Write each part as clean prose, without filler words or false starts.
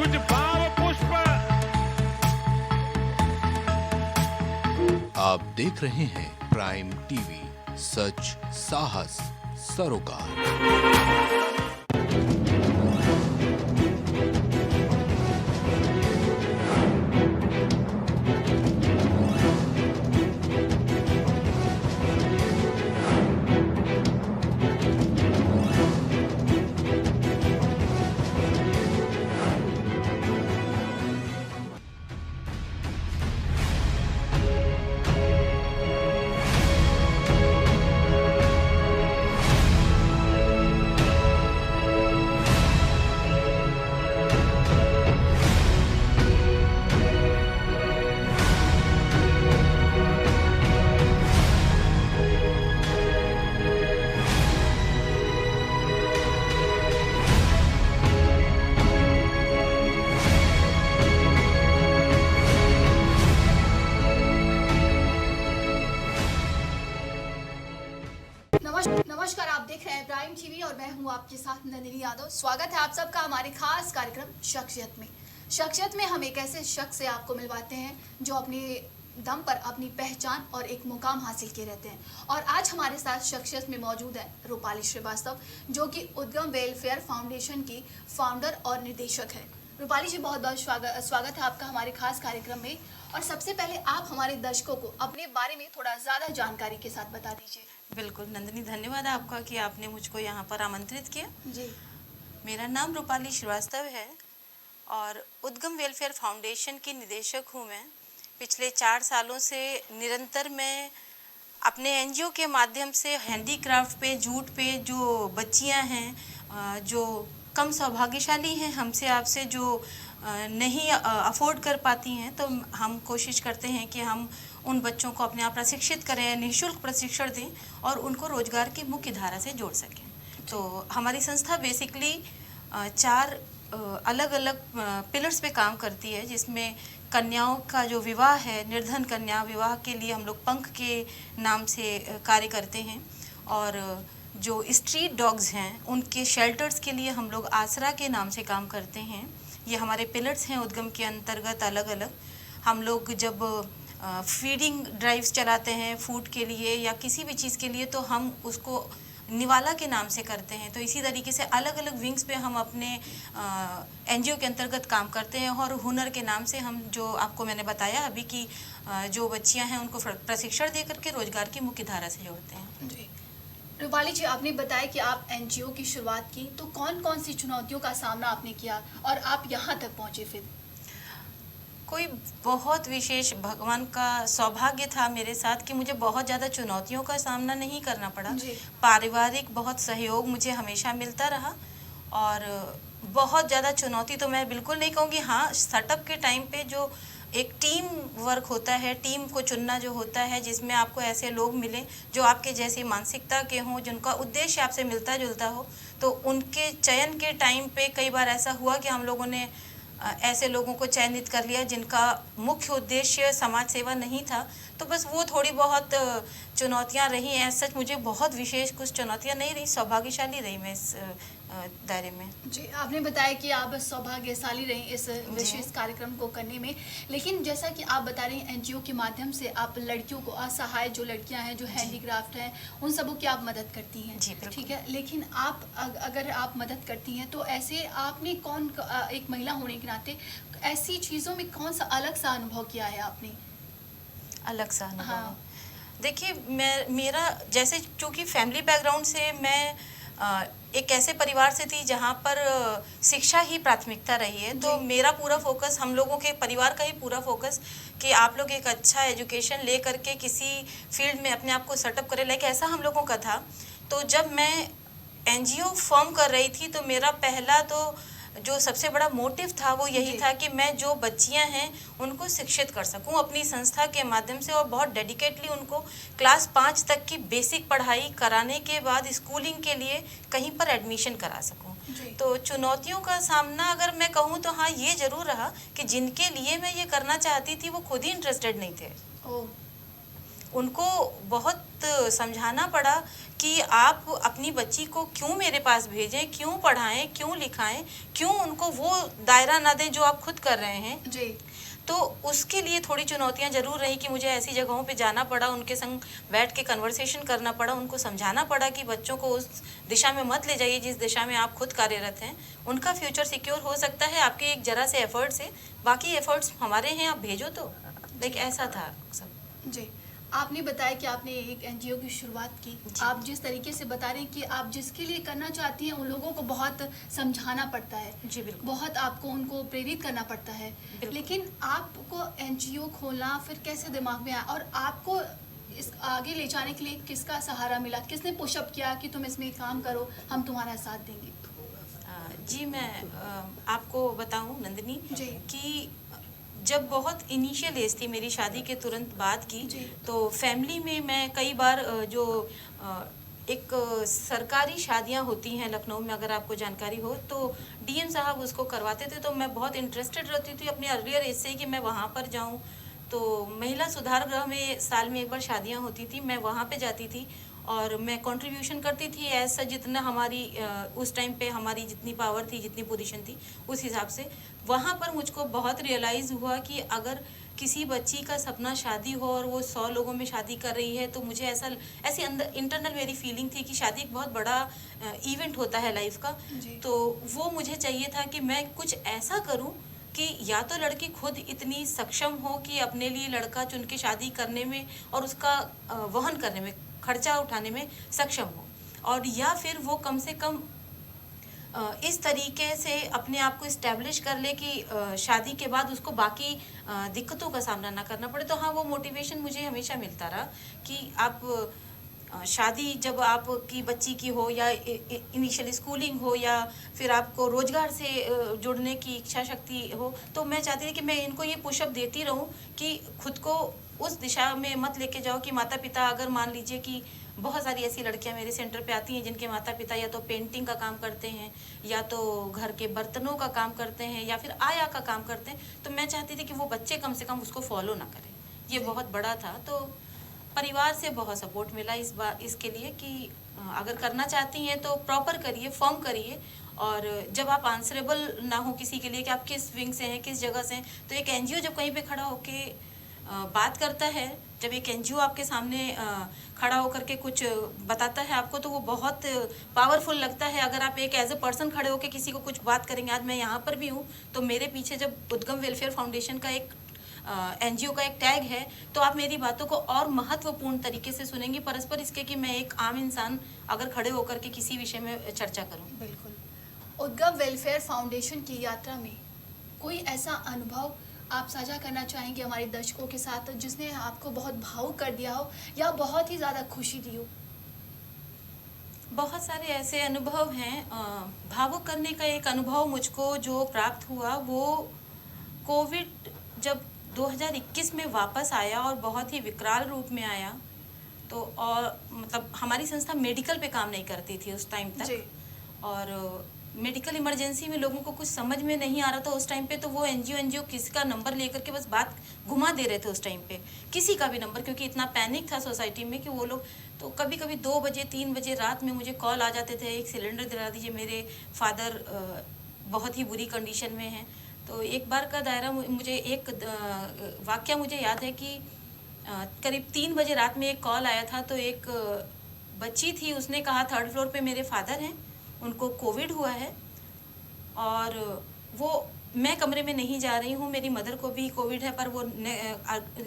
कुछ भाव पुष्प। आप देख रहे हैं प्राइम टीवी, सच साहस सरोकार। नमस्कार, आप देख रहे हैं प्राइम टीवी और मैं हूं आपके साथ नंदिनी यादव। स्वागत है आप सबका हमारे खास कार्यक्रम शख्सियत में हम एक ऐसे शख्स से आपको मिलवाते हैं जो अपने दम पर अपनी पहचान और एक मुकाम हासिल किए रहते हैं। और आज हमारे साथ शख्सियत में मौजूद है रूपाली श्रीवास्तव, जो कि उद्गम वेलफेयर फाउंडेशन की फाउंडर और निर्देशक है। रूपाली जी, बहुत बहुत स्वागत है आपका हमारे खास कार्यक्रम में। और सबसे पहले आप हमारे दर्शकों को अपने बारे में थोड़ा ज़्यादा जानकारी के साथ बता दीजिए। बिल्कुल नंदिनी, धन्यवाद आपका कि आपने मुझको यहाँ पर आमंत्रित किया। जी, मेरा नाम रूपाली श्रीवास्तव है और उद्गम वेलफेयर फाउंडेशन की निदेशक हूँ मैं। पिछले 4 सालों से निरंतर मैं अपने एनजीओ के माध्यम से हैंडीक्राफ्ट पे, जूट पे जो बच्चियाँ हैं जो कम सौभाग्यशाली हैं हमसे आपसे, जो नहीं अफोर्ड कर पाती हैं, तो हम कोशिश करते हैं कि हम उन बच्चों को अपने आप प्रशिक्षित करें, निःशुल्क प्रशिक्षण दें और उनको रोजगार की मुख्य धारा से जोड़ सकें। तो हमारी संस्था बेसिकली 4 अलग अलग पिलर्स पे काम करती है, जिसमें कन्याओं का जो विवाह है, निर्धन कन्या विवाह के लिए हम लोग पंख के नाम से कार्य करते हैं। और जो स्ट्रीट डॉग्स हैं उनके शेल्टर्स के लिए हम लोग आसरा के नाम से काम करते हैं। ये हमारे पिलर्स हैं उद्गम के अंतर्गत अलग अलग। हम लोग जब फीडिंग ड्राइव्स चलाते हैं फूड के लिए या किसी भी चीज़ के लिए, तो हम उसको निवाला के नाम से करते हैं। तो इसी तरीके से अलग अलग विंग्स पे हम अपने एनजीओ के अंतर्गत काम करते हैं। और हुनर के नाम से हम, जो आपको मैंने बताया अभी कि जो बच्चियां हैं उनको प्रशिक्षण दे करके रोजगार की मुख्य धारा से जोड़ते हैं। जी। रूपाली जी, आपने बताया कि आप एनजीओ की शुरुआत की, तो कौन कौन सी चुनौतियों का सामना आपने किया और आप यहाँ तक पहुँचे? फिर कोई बहुत विशेष भगवान का सौभाग्य था मेरे साथ कि मुझे बहुत ज़्यादा चुनौतियों का सामना नहीं करना पड़ा। पारिवारिक बहुत सहयोग मुझे हमेशा मिलता रहा और बहुत ज़्यादा चुनौती तो मैं बिल्कुल नहीं कहूँगी। हाँ, स्टार्टअप के टाइम पे जो एक टीम वर्क होता है, टीम को चुनना जो होता है, जिसमें आपको ऐसे लोग मिले जो आपके जैसी मानसिकता के हों, जिनका उद्देश्य आपसे मिलता जुलता हो, तो उनके चयन के टाइम पे कई बार ऐसा हुआ कि हम लोगों ने ऐसे लोगों को चयनित कर लिया जिनका मुख्य उद्देश्य समाज सेवा नहीं था। तो बस वो थोड़ी बहुत चुनौतियां रही हैं। सच मुझे बहुत विशेष कुछ चुनौतियां नहीं रही, सौभाग्यशाली रही मैं इस दायरे में। जी, आपने बताया कि आप सौभाग्यशाली रही इस विशेष कार्यक्रम को करने में। लेकिन जैसा कि आप बता रही हैं, एनजीओ के माध्यम से आप लड़कियों को, असहाय जो लड़कियां हैं, जो हैंडीक्राफ्ट हैं, उन सबों की आप मदद करती हैं। जी, ठीक है। लेकिन आप अगर आप मदद करती हैं तो ऐसे आपने एक महिला होने के नाते ऐसी चीज़ों में कौन सा अलग सा अनुभव किया है आपने? अलग सा अनुभव? हाँ। देखिए, मेरा जैसे चूँकि फैमिली बैकग्राउंड से मैं एक ऐसे परिवार से थी जहाँ पर शिक्षा ही प्राथमिकता रही है। तो मेरा पूरा फोकस, हम लोगों के परिवार का ही पूरा फोकस कि आप लोग एक अच्छा एजुकेशन ले करके किसी फील्ड में अपने आप को सेटअप करें, लाइक ऐसा हम लोगों का था। तो जब मैं एनजीओ फॉर्म कर रही थी तो मेरा पहला तो जो सबसे बड़ा मोटिव था वो यही था कि मैं जो बच्चियां हैं उनको शिक्षित कर सकूं अपनी संस्था के माध्यम से, और बहुत डेडिकेटली उनको क्लास 5 तक की बेसिक पढ़ाई कराने के बाद स्कूलिंग के लिए कहीं पर एडमिशन करा सकूं। तो चुनौतियों का सामना अगर मैं कहूँ तो हाँ, ये जरूर रहा कि जिनके लिए मैं ये करना चाहती थी वो खुद ही इंटरेस्टेड नहीं थे। उनको बहुत समझाना पड़ा कि आप अपनी बच्ची को क्यों मेरे पास भेजें, क्यों पढ़ाएं, क्यों लिखाएं, क्यों उनको वो दायरा ना दें जो आप खुद कर रहे हैं। जी। तो उसके लिए थोड़ी चुनौतियां जरूर रही कि मुझे ऐसी जगहों पे जाना पड़ा, उनके संग बैठ के कन्वर्सेशन करना पड़ा, उनको समझाना पड़ा कि बच्चों को उस दिशा में मत ले जाइए जिस दिशा में आप खुद कार्यरत हैं। उनका फ्यूचर सिक्योर हो सकता है आपके एक जरा से एफर्ट से, बाकी एफर्ट्स हमारे हैं, आप भेजो तो। लाइक ऐसा था सब। जी, आपने बताया कि आपने एक एनजीओ की शुरुआत की। आप जिस तरीके से बता रहे हैं कि आप जिसके लिए करना चाहती हैं उन लोगों को बहुत समझाना पड़ता है। जी बिल्कुल। बहुत आपको उनको प्रेरित करना पड़ता है। लेकिन आपको एनजीओ खोलना फिर कैसे दिमाग में आया, और आपको इस आगे ले जाने के लिए किसका सहारा मिला, किसने पुशअप किया कि तुम इसमें काम करो, हम तुम्हारा साथ देंगे? जी मैं आपको बताऊं नंदिनी जी। कि जब बहुत इनिशियल एज थी मेरी शादी के तुरंत बाद की, तो फैमिली में मैं कई बार जो एक सरकारी शादियां होती हैं लखनऊ में, अगर आपको जानकारी हो तो डीएम साहब उसको करवाते थे, तो मैं बहुत इंटरेस्टेड रहती थी अपने अर्लियर एज से कि मैं वहाँ पर जाऊँ। तो महिला सुधार गृह में साल में एक बार शादियाँ होती थी, मैं वहाँ पे जाती थी और मैं कंट्रीब्यूशन करती थी ऐसा जितना हमारी उस टाइम पे हमारी जितनी पावर थी, जितनी पोजीशन थी उस हिसाब से। वहाँ पर मुझको बहुत रियलाइज़ हुआ कि अगर किसी बच्ची का सपना शादी हो और वो 100 लोगों में शादी कर रही है, तो मुझे ऐसी अंदर इंटरनल मेरी फीलिंग थी कि शादी एक बहुत बड़ा इवेंट होता है लाइफ का। तो वो मुझे चाहिए था कि मैं कुछ ऐसा करूं कि या तो लड़की खुद इतनी सक्षम हो कि अपने लिए लड़का चुन के शादी करने में और उसका वहन करने में, खर्चा उठाने में सक्षम हो, और या फिर वो कम से कम इस तरीके से अपने आप को इस्टेब्लिश कर ले कि शादी के बाद उसको बाकी दिक्कतों का सामना ना करना पड़े। तो हाँ, वो मोटिवेशन मुझे हमेशा मिलता रहा कि आप शादी जब आपकी बच्ची की हो या इनिशियल स्कूलिंग हो या फिर आपको रोजगार से जुड़ने की इच्छा शक्ति हो, तो मैं चाहती थी कि मैं इनको ये पुशअप देती रहूं कि खुद को उस दिशा में मत लेके जाओ कि माता पिता, अगर मान लीजिए कि बहुत सारी ऐसी लड़कियां मेरे सेंटर पे आती हैं जिनके माता पिता या तो पेंटिंग का काम करते हैं या तो घर के बर्तनों का काम करते हैं या फिर आया का काम करते हैं, तो मैं चाहती थी कि वो बच्चे कम से कम उसको फॉलो ना करें। ये बहुत बड़ा था। तो परिवार से बहुत सपोर्ट मिला इस बार इसके लिए कि अगर करना चाहती हैं तो प्रॉपर करिए, फॉर्म करिए, और जब आप आंसरेबल ना हो किसी के लिए कि आप किस विंग से हैं, किस जगह से हैं, तो एक एनजीओ जब कहीं पे खड़ा होके बात करता है, जब एक एनजीओ आपके सामने खड़ा होकर के कुछ बताता है आपको, तो वो बहुत पावरफुल लगता है। अगर आप एक एज ए पर्सन खड़े होकर किसी को कुछ बात करेंगे, आज मैं यहाँ पर भी हूँ तो मेरे पीछे जब उद्गम वेलफेयर फाउंडेशन का एक एनजीओ का एक टैग है, तो आप मेरी बातों को और महत्वपूर्ण तरीके से सुनेंगे, परस्पर इसके कि मैं एक आम इंसान अगर खड़े होकर के किसी विषय में चर्चा करूं। बिल्कुल। उद्गम वेलफेयर फाउंडेशन की यात्रा में कोई ऐसा अनुभव आप साझा करना चाहेंगे हमारे दर्शकों के साथ जिसने आपको बहुत भावुक कर दिया हो या बहुत ही ज़्यादा खुशी दी हो? बहुत सारे ऐसे अनुभव हैं। भावुक करने का एक अनुभव मुझको जो प्राप्त हुआ वो कोविड जब 2021 में वापस आया और बहुत ही विकराल रूप में आया, तो और मतलब हमारी संस्था मेडिकल पे काम नहीं करती थी उस टाइम तक, और मेडिकल इमरजेंसी में लोगों को कुछ समझ में नहीं आ रहा था उस टाइम पे, तो वो एनजीओ किसी का नंबर लेकर के बस बात घुमा दे रहे थे उस टाइम पे, किसी का भी नंबर, क्योंकि इतना पैनिक था सोसाइटी में कि वो लोग, तो कभी कभी 2 बजे 3 बजे रात में मुझे कॉल आ जाते थे, एक सिलेंडर दिला दीजिए, मेरे फादर बहुत ही बुरी कंडीशन में हैं। तो एक बार का दायरा मुझे एक वाकया मुझे याद है कि करीब 3 बजे रात में एक कॉल आया था। तो एक बच्ची थी, उसने कहा 3rd फ्लोर पे मेरे फादर हैं, उनको कोविड हुआ है और वो, मैं कमरे में नहीं जा रही हूँ, मेरी मदर को भी कोविड है पर वो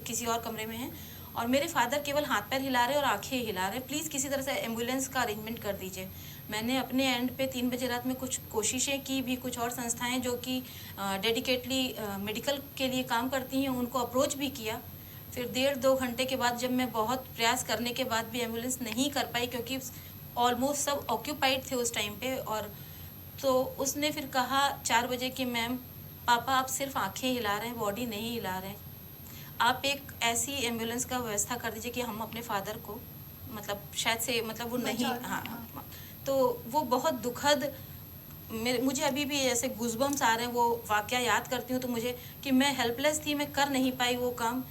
किसी और कमरे में हैं, और मेरे फादर केवल हाथ पैर हिला रहे और आंखें हिला रहे, प्लीज़ किसी तरह से एम्बुलेंस का अरेंजमेंट कर दीजिए। मैंने अपने एंड पे 3 बजे रात में कुछ कोशिशें की भी, कुछ और संस्थाएं जो कि डेडिकेटली मेडिकल के लिए काम करती हैं उनको अप्रोच भी किया। फिर 1.5-2 घंटे के बाद जब मैं बहुत प्रयास करने के बाद भी एम्बुलेंस नहीं कर पाई, क्योंकि ऑलमोस्ट सब ऑक्यूपाइड थे उस टाइम पे, और तो उसने फिर कहा 4 बजे कि मैम पापा आप सिर्फ आंखें हिला रहे हैं, बॉडी नहीं हिला रहे हैं, आप एक ऐसी एम्बुलेंस का व्यवस्था कर दीजिए कि हम अपने फादर को मतलब शायद से मतलब वो नहीं, हाँ। तो वो बहुत दुखद, मुझे अभी भी ऐसे गूज़बम्स आ रहे हैं, वो वाकया याद करती हूँ तो मुझे कि मैं हेल्पलेस थी, मैं कर नहीं पाई वो काम।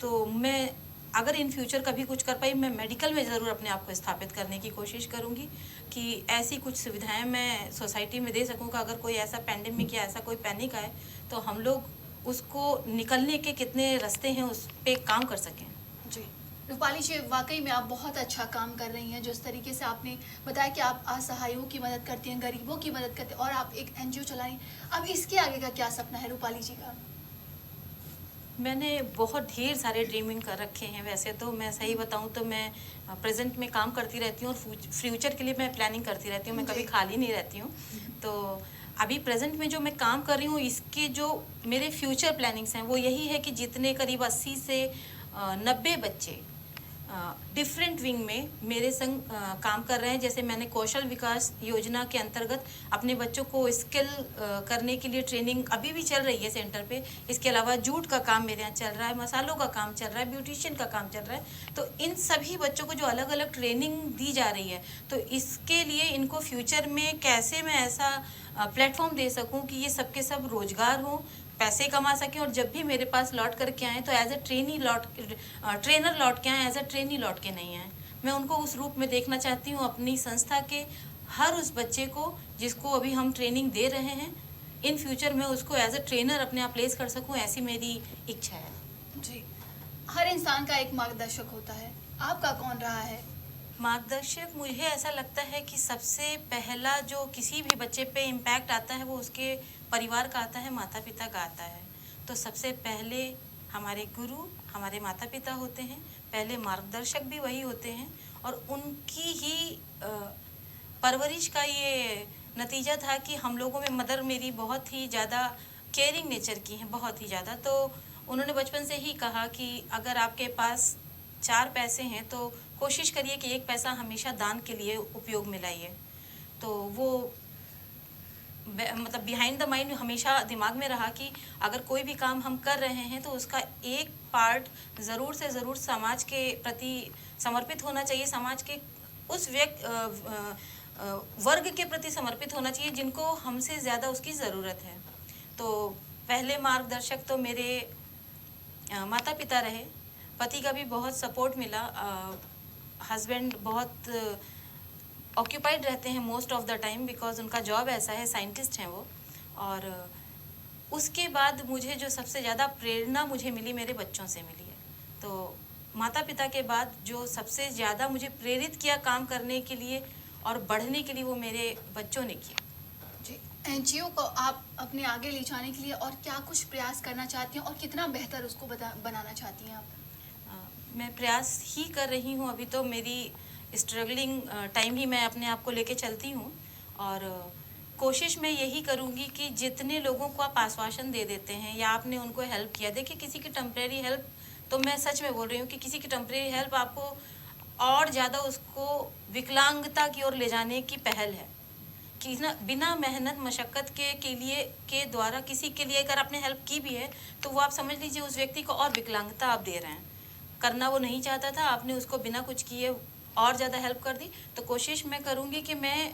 तो मैं अगर इन फ्यूचर कभी कुछ कर पाई, मैं मेडिकल में ज़रूर अपने आप को स्थापित करने की कोशिश करूँगी कि ऐसी कुछ सुविधाएं मैं सोसाइटी में दे सकूँ कि अगर कोई ऐसा पैंडेमिक या ऐसा कोई पैनिक आए तो हम लोग उसको निकलने के कितने रास्ते हैं उस पर काम कर सकें। जी रूपाली जी, वाकई में आप बहुत अच्छा काम कर रही हैं। जिस तरीके से आपने बताया कि आप असहायों की मदद करती हैं, गरीबों की मदद करती हैं और आप एक एनजीओ चला रही हैं। अब इसके आगे का क्या सपना है रूपाली जी का? मैंने बहुत ढेर सारे ड्रीमिंग कर रखे हैं। वैसे तो मैं सही बताऊं तो मैं प्रेजेंट में काम करती रहती हूँ और फ्यूचर के लिए मैं प्लानिंग करती रहती हूँ। मैं कभी खाली नहीं रहती हूँ। तो अभी प्रेजेंट में जो मैं काम कर रही हूँ, इसके जो मेरे फ्यूचर प्लानिंग्स हैं वो यही है कि जितने करीब 80 से 90 बच्चे डिफरेंट विंग में मेरे संग काम कर रहे हैं। जैसे मैंने कौशल विकास योजना के अंतर्गत अपने बच्चों को स्किल करने के लिए ट्रेनिंग अभी भी चल रही है सेंटर पे। इसके अलावा जूट का काम मेरे यहाँ चल रहा है, मसालों का काम चल रहा है, ब्यूटिशियन का काम चल रहा है। तो इन सभी बच्चों को जो अलग अलग ट्रेनिंग दी जा रही है, तो इसके लिए इनको फ्यूचर में कैसे मैं ऐसा प्लेटफॉर्म दे सकूँ कि ये सबके सब रोजगार हों, पैसे कमा सकें और जब भी मेरे पास लौट करके आएँ तो एज ए ट्रेनर लौट के आएँ, एज ए ट्रेनी लौट के नहीं आएँ। मैं उनको उस रूप में देखना चाहती हूँ। अपनी संस्था के हर उस बच्चे को जिसको अभी हम ट्रेनिंग दे रहे हैं, इन फ्यूचर में उसको एज ए ट्रेनर अपने आप प्लेस कर सकूँ, ऐसी मेरी इच्छा है। जी, हर इंसान का एक मार्गदर्शक होता है, आपका कौन रहा है? मार्गदर्शक, मुझे ऐसा लगता है कि सबसे पहला जो किसी भी बच्चे पे इम्पैक्ट आता है वो उसके परिवार का आता है, माता पिता का आता है। तो सबसे पहले हमारे गुरु हमारे माता पिता होते हैं, पहले मार्गदर्शक भी वही होते हैं और उनकी ही परवरिश का ये नतीजा था कि हम लोगों में मदर मेरी बहुत ही ज़्यादा केयरिंग नेचर की हैं, बहुत ही ज़्यादा। तो उन्होंने बचपन से ही कहा कि अगर आपके पास 4 पैसे हैं तो कोशिश करिए कि 1 पैसा हमेशा दान के लिए उपयोग में लाइए। तो वो मतलब बिहाइंड द माइंड हमेशा दिमाग में रहा कि अगर कोई भी काम हम कर रहे हैं तो उसका एक पार्ट ज़रूर से ज़रूर समाज के प्रति समर्पित होना चाहिए, समाज के उस वर्ग के प्रति समर्पित होना चाहिए जिनको हमसे ज़्यादा उसकी ज़रूरत है। तो पहले मार्गदर्शक तो मेरे माता पिता रहे। पति का भी बहुत सपोर्ट मिला। हस्बैंड बहुत ऑक्यूपाइड रहते हैं most of the time because उनका जॉब ऐसा है, साइंटिस्ट हैं वो। और उसके बाद मुझे जो सबसे ज़्यादा प्रेरणा मुझे मिली मेरे बच्चों से मिली है। तो माता पिता के बाद जो सबसे ज़्यादा मुझे प्रेरित किया काम करने के लिए और बढ़ने के लिए वो मेरे बच्चों ने किया। जी, एनजीओ को आप अपने आगे ले जाने के लिए और क्या कुछ प्रयास करना चाहती हैं और कितना बेहतर उसको बनाना चाहती हैं आप? मैं प्रयास ही कर रही हूँ। अभी तो मेरी स्ट्रगलिंग टाइम ही मैं अपने आप को लेके चलती हूँ और कोशिश मैं यही करूँगी कि जितने लोगों को आप आश्वासन दे देते हैं या आपने उनको हेल्प किया, देखिए किसी की टेम्परेरी हेल्प, तो मैं सच में बोल रही हूँ कि किसी की टेम्परेरी हेल्प आपको और ज़्यादा उसको विकलांगता की ओर ले जाने की पहल है कि ना बिना मेहनत मशक्क़त के द्वारा किसी के लिए अगर आपने हेल्प की भी है तो वो आप समझ लीजिए उस व्यक्ति को और विकलांगता आप दे रहे हैं। करना वो नहीं चाहता था, आपने उसको बिना कुछ किए और ज़्यादा हेल्प कर दी। तो कोशिश मैं करूँगी कि मैं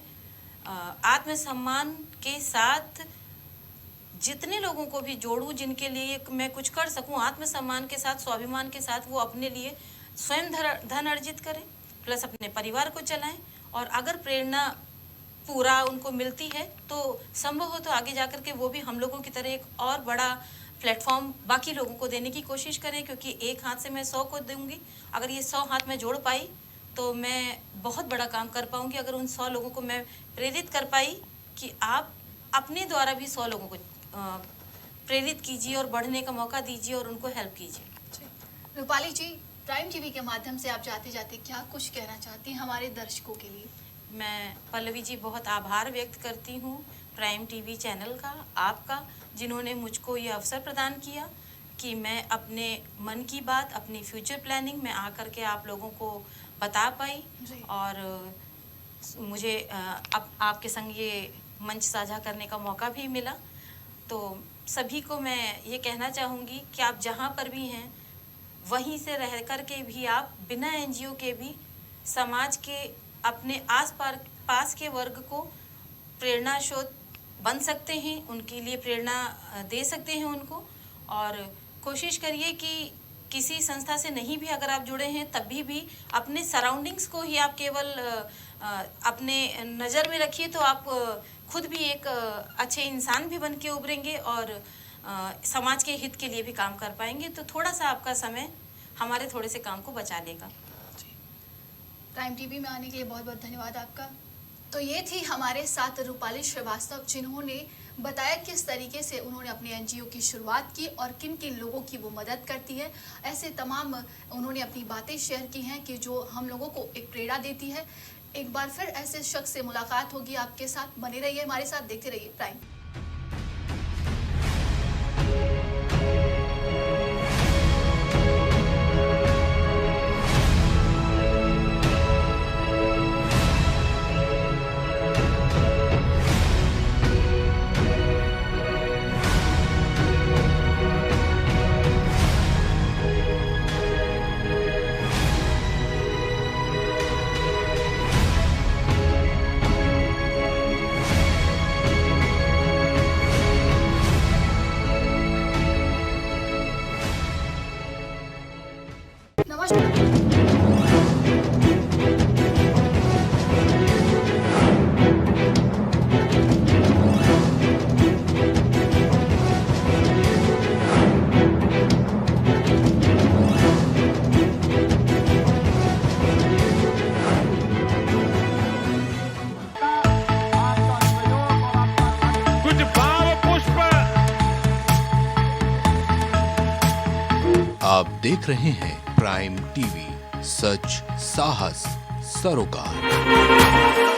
आत्मसम्मान के साथ जितने लोगों को भी जोड़ूं जिनके लिए मैं कुछ कर सकूं, आत्मसम्मान के साथ, स्वाभिमान के साथ वो अपने लिए स्वयं धन अर्जित करें, प्लस अपने परिवार को चलाएं। और अगर प्रेरणा पूरा उनको मिलती है तो संभव हो तो आगे जाकर के वो भी हम लोगों की तरह एक और बड़ा प्लेटफॉर्म बाकी लोगों को देने की कोशिश करें, क्योंकि एक हाथ से मैं 100 को दूंगी। अगर ये 100 हाथ मैं जोड़ पाई तो मैं बहुत बड़ा काम कर पाऊंगी। अगर उन 100 लोगों को मैं प्रेरित कर पाई कि आप अपने द्वारा भी 100 लोगों को प्रेरित कीजिए और बढ़ने का मौका दीजिए और उनको हेल्प कीजिए। रूपाली जी, प्राइम टीवी के माध्यम से आप जाते जाते क्या कुछ कहना चाहती हैं हमारे दर्शकों के लिए? मैं पल्लवी जी बहुत आभार व्यक्त करती हूँ प्राइम टीवी चैनल का, आपका, जिन्होंने मुझको ये अवसर प्रदान किया कि मैं अपने मन की बात, अपनी फ्यूचर प्लानिंग में आकर के आप लोगों को बता पाई और मुझे आपके संग ये मंच साझा करने का मौका भी मिला। तो सभी को मैं ये कहना चाहूँगी कि आप जहाँ पर भी हैं वहीं से रह कर के भी आप बिना एनजीओ के भी समाज के अपने पास के वर्ग को प्रेरणा स्रोत बन सकते हैं, उनके लिए प्रेरणा दे सकते हैं उनको। और कोशिश करिए कि किसी संस्था से नहीं भी अगर आप जुड़े हैं तभी भी अपने सराउंडिंग्स को ही आप केवल अपने नज़र में रखिए तो आप खुद भी एक अच्छे इंसान भी बन के उभरेंगे और समाज के हित के लिए भी काम कर पाएंगे। तो थोड़ा सा आपका समय हमारे थोड़े से काम को बचा लेगा। प्राइम टीवी में आने के लिए बहुत बहुत धन्यवाद आपका। तो ये थी हमारे साथ रूपाली श्रीवास्तव, जिन्होंने बताया किस तरीके से उन्होंने अपने एनजीओ की शुरुआत की और किन किन लोगों की वो मदद करती है। ऐसे तमाम उन्होंने अपनी बातें शेयर की हैं कि जो हम लोगों को एक प्रेरणा देती है। एक बार फिर ऐसे शख्स से मुलाकात होगी आपके साथ। बने रहिए हमारे साथ, देखते रहिए प्राइम। कुछ भाव पुष्प। आप देख रहे हैं प्राइम टीवी, सच साहस सरोकार।